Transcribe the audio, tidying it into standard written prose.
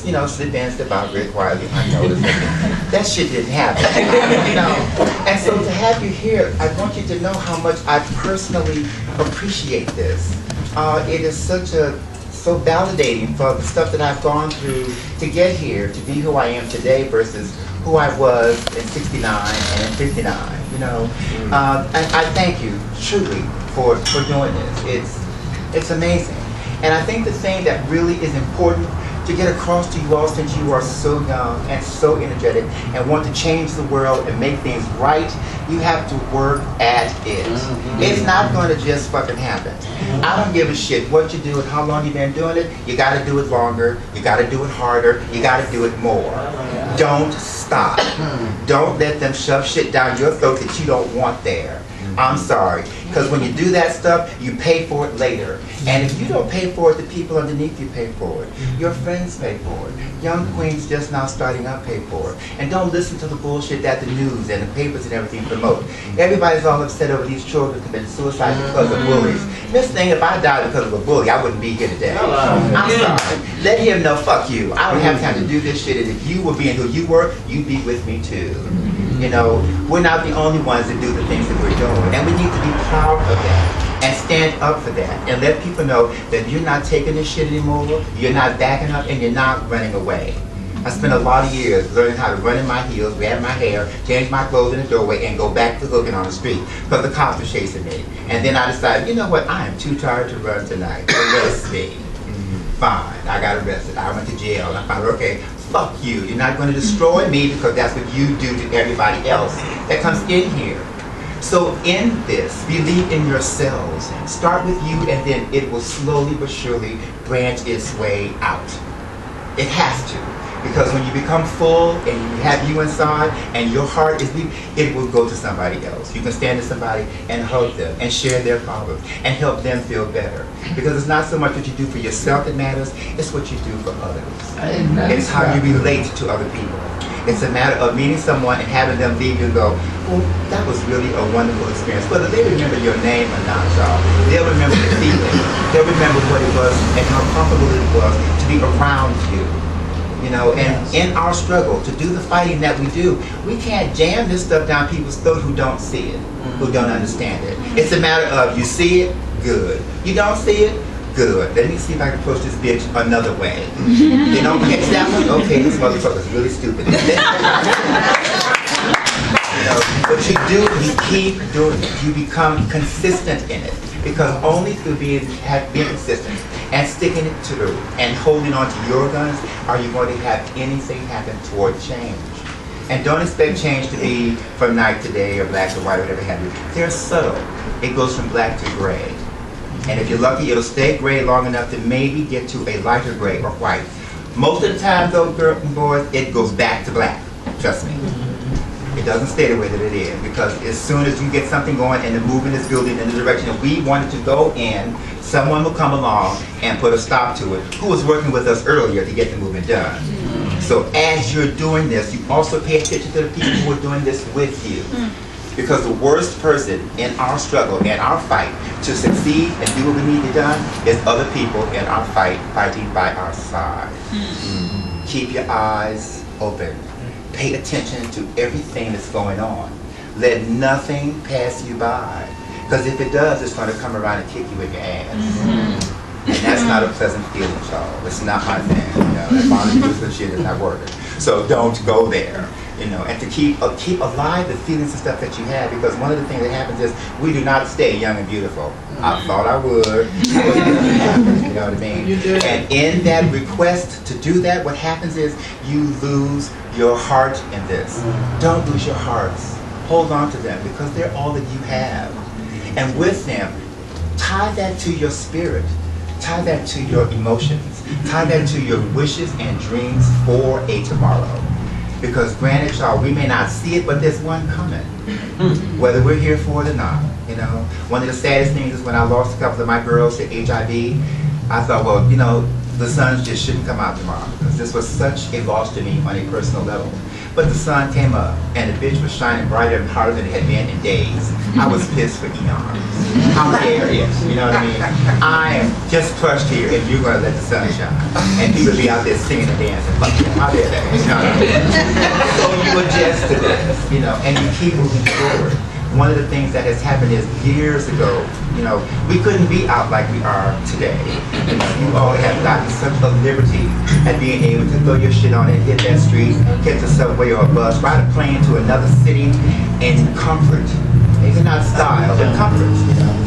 You know, slip in, slip out very quietly. I noticed that shit didn't happen. You know, and so to have you here, I want you to know how much I personally appreciate this. It is so validating for the stuff that I've gone through to get here, to be who I am today versus who I was in '69 and in '59. You know, I thank you truly for doing this. It's amazing, and I think the thing that really is important to get across to you all, since you are so young and so energetic and want to change the world and make things right, you have to work at it. It's not going to just fucking happen. I don't give a shit what you do and how long you've been doing it. You got to do it longer. You got to do it harder. You got to do it more. Don't stop. Don't let them shove shit down your throat that you don't want there. I'm sorry, because when you do that stuff, you pay for it later. And if you don't pay for it, the people underneath you pay for it. Your friends pay for it. Young queens just now starting up pay for it. And don't listen to the bullshit that the news and the papers and everything promote. Everybody's all upset over these children committing suicide because of bullies. This thing, if I died because of a bully, I wouldn't be here today. I'm sorry. Let him know, fuck you. I don't have time to do this shit. And if you were being who you were, you'd be with me too. You know, we're not the only ones that do the things that we're doing. And we need to be proud of that and stand up for that and let people know that you're not taking this shit anymore, you're not backing up, and you're not running away. I spent a lot of years learning how to run in my heels, grab my hair, change my clothes in the doorway, and go back to hooking on the street because the cops were chasing me. And then I decided, you know what, I am too tired to run tonight. Arrest me. Fine, I got arrested. I went to jail, and I found, okay, fuck you. You're not going to destroy me because that's what you do to everybody else that comes in here. So in this, believe in yourselves. Start with you, and then it will slowly but surely branch its way out. It has to. Because when you become full and you have you inside and your heart is weak, it will go to somebody else. You can stand to somebody and hug them and share their problems and help them feel better. Because it's not so much what you do for yourself that matters, it's what you do for others. It's how you relate to other people. It's a matter of meeting someone and having them leave you and go, well, that was really a wonderful experience. Whether they remember your name or not, y'all, they'll remember the feeling. They'll remember what it was and how comfortable it was to be around you. You know, and in our struggle to do the fighting that we do, we can't jam this stuff down people's throat who don't see it, who don't understand it. It's a matter of you see it, good. You don't see it, good. Let me see if I can approach this bitch another way. You don't catch that one? Okay, this motherfucker's really stupid. You know, what you do, you keep doing it. You become consistent in it. Because only through being consistent and sticking it to and holding on to your guns are you going to have anything happen toward change. And don't expect change to be from night to day or black to white or whatever have you. They're subtle. It goes from black to gray. And if you're lucky, it'll stay gray long enough to maybe get to a lighter gray or white. Most of the time, though, girls and boys, it goes back to black. Trust me. It doesn't stay the way that it is, because as soon as you get something going and the movement is building in the direction that we wanted to go in, someone will come along and put a stop to it, who was working with us earlier to get the movement done. So as you're doing this, you also pay attention to the people who are doing this with you. Because the worst person in our struggle, in our fight, to succeed and do what we need to done is other people in our fight, fighting by our side. Keep your eyes open. Pay attention to everything that's going on. Let nothing pass you by. Because if it does, it's going to come around and kick you in your ass. And that's not a pleasant feeling, y'all. It's not my thing. You know, that bonding shit is not working. So don't go there. You know, and to keep alive the feelings and stuff that you have, because one of the things that happens is we do not stay young and beautiful. I thought I would. You know what I mean? And in that request to do that, what happens is you lose your heart in this. Don't lose your hearts. Hold on to them, because they're all that you have. And with them, tie that to your spirit. Tie that to your emotions. Tie that to your wishes and dreams for a tomorrow. Because granted, y'all, we may not see it, but there's one coming. Whether we're here for it or not. You know, one of the saddest things is when I lost a couple of my girls to HIV, I thought, well, you know, the suns just shouldn't come out tomorrow, because this was such a loss to me on a personal level. But the sun came up, and the bitch was shining brighter and harder than it had been in days. I was pissed for eons. How dare it? You know what I mean? I am just crushed here, and you're going to let the sun shine. And people be out there singing and dancing. Fuck you. How dare that? You know what I mean? So you adjust to this, you know, and you keep moving forward. One of the things that has happened is years ago, you know, we couldn't be out like we are today. You know, you all have gotten such a liberty at being able to throw your shit on and hit that street, catch a subway or a bus, ride a plane to another city in comfort. Maybe not style, but comfort. You know?